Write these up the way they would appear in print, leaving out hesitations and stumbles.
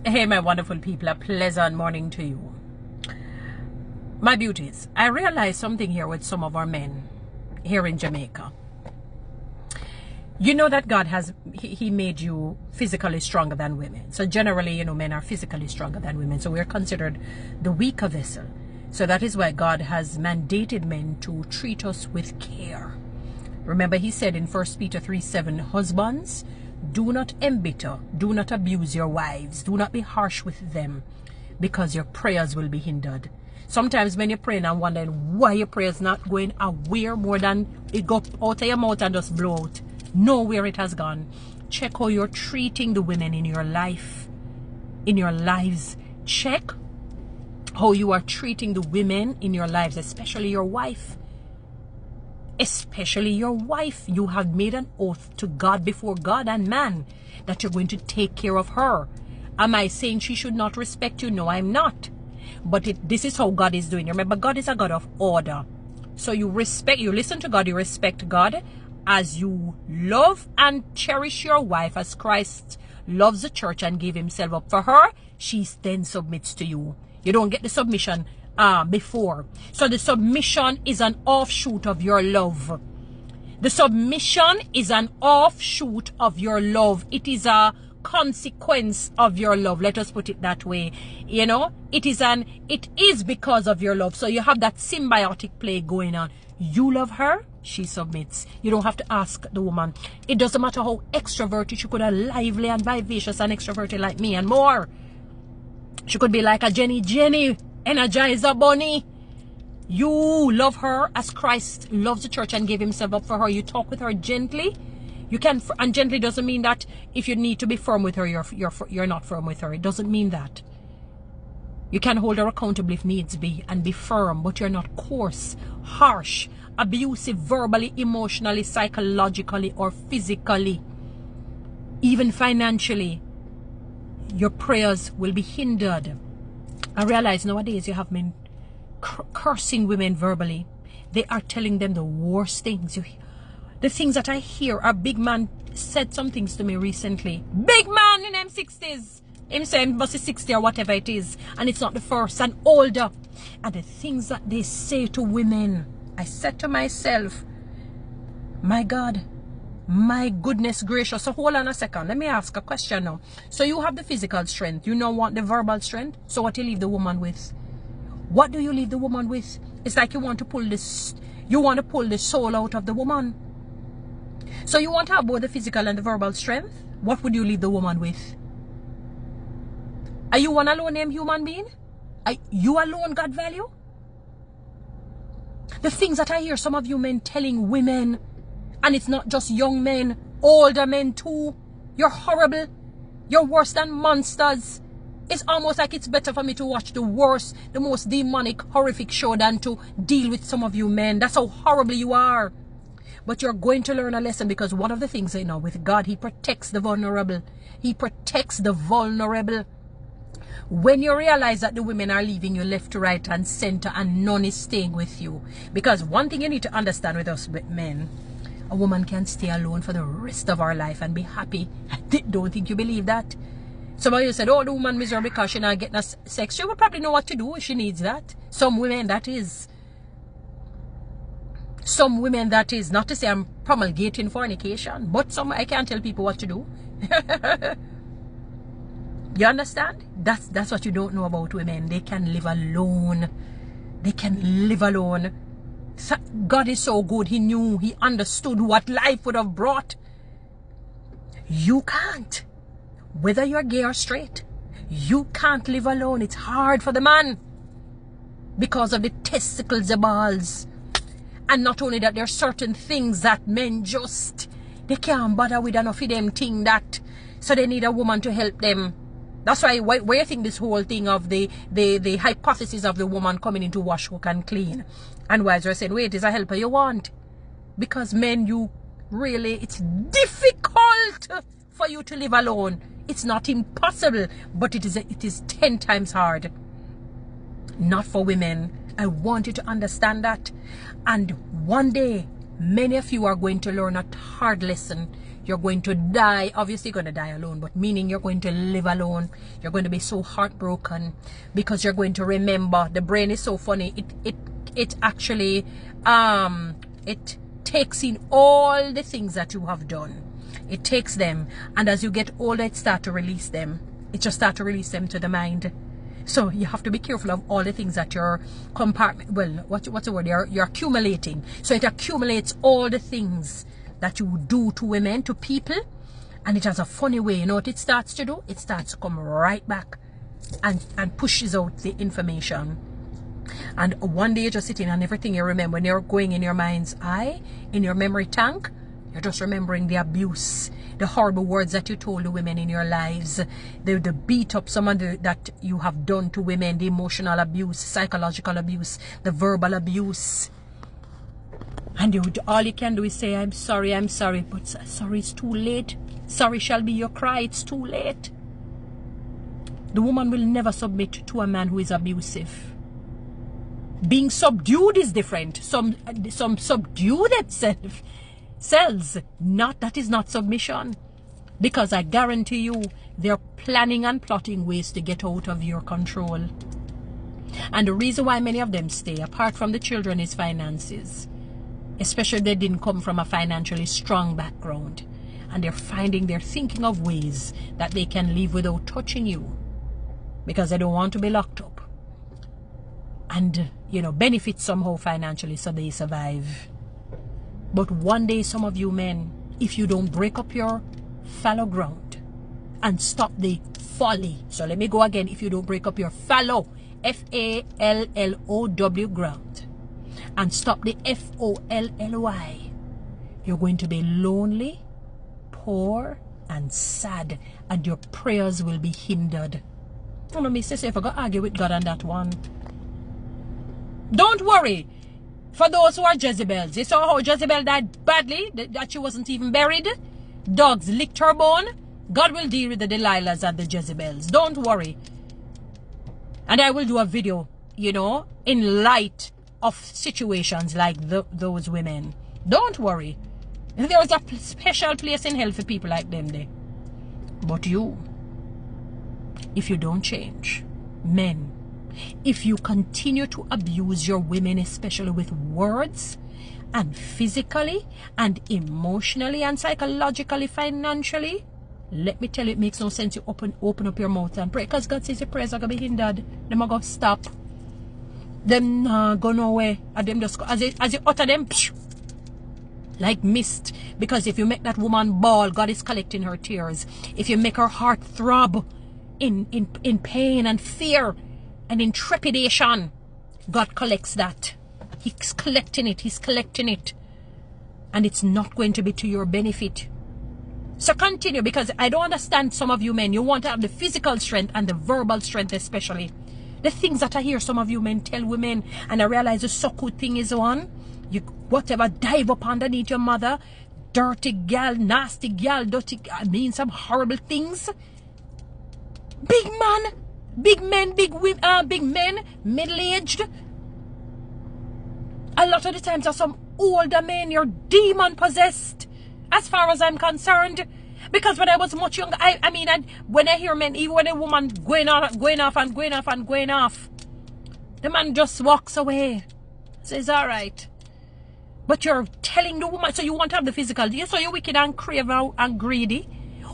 Hey, my wonderful people, a pleasant morning to you. My beauties, I realized something here with some of our men here in Jamaica. You know that God has, he made you physically stronger than women. So generally, you know, men are physically stronger than women. So we're considered the weaker vessel. So that is why God has mandated men to treat us with care. Remember, he said in 1 Peter 3:7, husbands, do not embitter, do not abuse your wives, do not be harsh with them, because your prayers will be hindered. Sometimes when you're praying and wondering why your prayers not going away more than it go out of your mouth and just blow out. Know where it has gone. Check how you're treating the women in your life, in your lives. Check how you are treating the women in your lives, especially your wife. Especially your wife. You have made an oath to God before God and man that you're going to take care of her. Am I saying she should not respect you? No, I'm not. But this is how God is doing. Remember, God is a God of order. So you respect, you listen to God, you respect God as you love and cherish your wife as Christ loves the church and gave himself up for her. She then submits to you. You don't get the submission before. So the submission is an offshoot of your love. The submission is an offshoot of your love. It is a consequence of your love. Let us put it that way. You know, it is because of your love. So you have that symbiotic play going on. You love her, she submits. You don't have to ask the woman. It doesn't matter how extroverted she could have, lively and vivacious and extroverted like me and more. She could be like a Jenny, Energizer Bunny. You love her as Christ loves the church and gave himself up for her. You talk with her gently. You can, and gently doesn't mean that if you need to be firm with her, you're not firm with her. It doesn't mean that. You can hold her accountable if needs be and be firm, but you're not coarse, harsh, abusive, verbally, emotionally, psychologically, or physically. Even financially, your prayers will be hindered. I realize nowadays you have men cursing women verbally. They are telling them the worst things. The things that I hear, a big man said some things to me recently. Big man in them 60s. Him saying must be 60 or whatever it is. And it's not the first, and older. And the things that they say to women. I said to myself, my God, my goodness gracious. So hold on a second. Let me ask a question now. So you have the physical strength. You don't want the verbal strength. So what do you leave the woman with? What do you leave the woman with? It's like you want to pull this, you want to pull the soul out of the woman. So you want to have both the physical and the verbal strength. What would you leave the woman with? Are you one alone named human being? Are you alone God value? The things that I hear some of you men telling women, and it's not just young men, older men too. You're horrible. You're worse than monsters. It's almost like it's better for me to watch the worst, the most demonic, horrific show than to deal with some of you men. That's how horrible you are. But you're going to learn a lesson, because one of the things, you know, with God, he protects the vulnerable. He protects the vulnerable. When you realize that the women are leaving you left to right and center and none is staying with you. Because one thing you need to understand with us men, a woman can stay alone for the rest of our life and be happy. Don't think you believe that. Some of you said, oh, the woman miserable because she's not getting sex. She would probably know what to do if she needs that. Some women, that is. Some women, that is. Not to say I'm promulgating fornication, but some, I can't tell people what to do. You understand? That's what you don't know about women. They can live alone. They can live alone. God is so good. He knew, he understood what life would have brought. You can't. Whether you're gay or straight, you can't live alone. It's hard for the man because of the testicles, the balls. And not only that, there are certain things that men just, they can't bother with enough of them thing that, so they need a woman to help them. That's why you think this whole thing of the hypothesis of the woman coming in to wash, cook and clean. And wives are saying, wait, is a helper you want? Because men, you really, it's difficult for you to live alone. It's not impossible, but it is 10 times hard. Not for women. I want you to understand that. And one day, many of you are going to learn a hard lesson. You're going to die. Obviously, you're going to die alone, but meaning you're going to live alone. You're going to be so heartbroken because you're going to remember. The brain is so funny. It actually it takes in all the things that you have done. It takes them, and as you get older, it starts to release them. It just starts to release them to the mind. So you have to be careful of all the things that you're what's the word? You're accumulating. So it accumulates all the things that you do to women, to people, and it has a funny way. You know what it starts to do? It starts to come right back and pushes out the information. And one day you're just sitting, and everything you remember, when you're going in your mind's eye, in your memory tank, you're just remembering the abuse, the horrible words that you told the women in your lives, the beat up, some of that you have done to women, the emotional abuse, psychological abuse, the verbal abuse. And all you can do is say, I'm sorry, but sorry is too late. Sorry shall be your cry, it's too late. The woman will never submit to a man who is abusive. Being subdued is different. Some subdue themselves. That is not submission. Because I guarantee you, they're planning and plotting ways to get out of your control. And the reason why many of them stay, apart from the children, is finances. Especially if they didn't come from a financially strong background. And they're thinking of ways that they can live without touching you. Because they don't want to be locked up. And, benefit somehow financially so they survive. But one day, some of you men, if you don't break up your fallow ground and stop the folly. So let me go again. If you don't break up your fallow, F-A-L-L-O-W ground, and stop the F-O-L-L-Y, you're going to be lonely, poor, and sad, and your prayers will be hindered. Oh, no, Mr. If I go argue with God on that one. Don't worry. For those who are Jezebels, you saw how Jezebel died badly, that she wasn't even buried. Dogs licked her bone. God will deal with the Delilahs and the Jezebels. Don't worry. And I will do a video, in light of situations like those women. Don't worry. There is a special place in hell for people like them there. But if you don't change, men, if you continue to abuse your women, especially with words, and physically, and emotionally, and psychologically, financially, let me tell you, it makes no sense you open up your mouth and pray. Because God says your prayers are going to be hindered. Them are going to stop. Them go nowhere. And them just, as you utter them, like mist. Because if you make that woman bawl, God is collecting her tears. If you make her heart throb in pain and fear and in trepidation, God collects that. He's collecting it. And it's not going to be to your benefit. So continue, because I don't understand some of you men. You want to have the physical strength and the verbal strength especially. The things that I hear some of you men tell women, and I realize the so good thing is one. You whatever, dive up underneath your mother. Dirty gal, nasty gal, dirty gal, I mean some horrible things. Big man, big men, big women, big men, middle-aged. A lot of the times are some older men. You're demon possessed, as far as I'm concerned. Because when I was much younger, I mean, when I hear men, even when a woman going off, the man just walks away. Says, all right. But you're telling the woman, so you want to have the physical, so you're wicked and craven and greedy.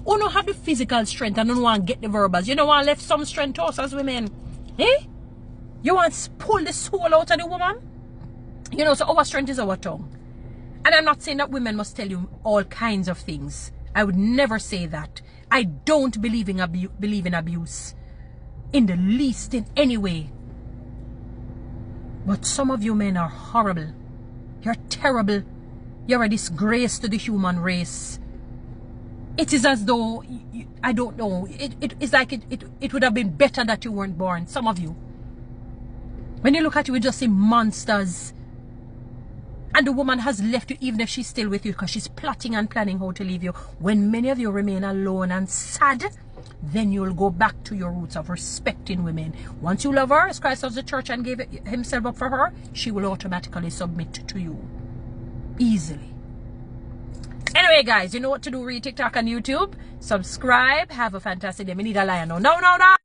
Or not have the physical strength and don't want to get the verbals. You don't want to left some strength to us as women. Eh? You want to pull the soul out of the woman? So our strength is our tongue. And I'm not saying that women must tell you all kinds of things. I would never say that. I don't believe in abuse. In the least, in any way. But some of you men are horrible. You're terrible. You're a disgrace to the human race. It is as though, I don't know, it's like it would have been better that you weren't born. Some of you. When you look at you, you just see monsters. And the woman has left you even if she's still with you because she's plotting and planning how to leave you. When many of you remain alone and sad, then you'll go back to your roots of respecting women. Once you love her, as Christ loves the church and gave himself up for her, she will automatically submit to you. Easily. Anyway, guys, you know what to do. Read TikTok and YouTube. Subscribe. Have a fantastic day. We need a lion now. No, no, no.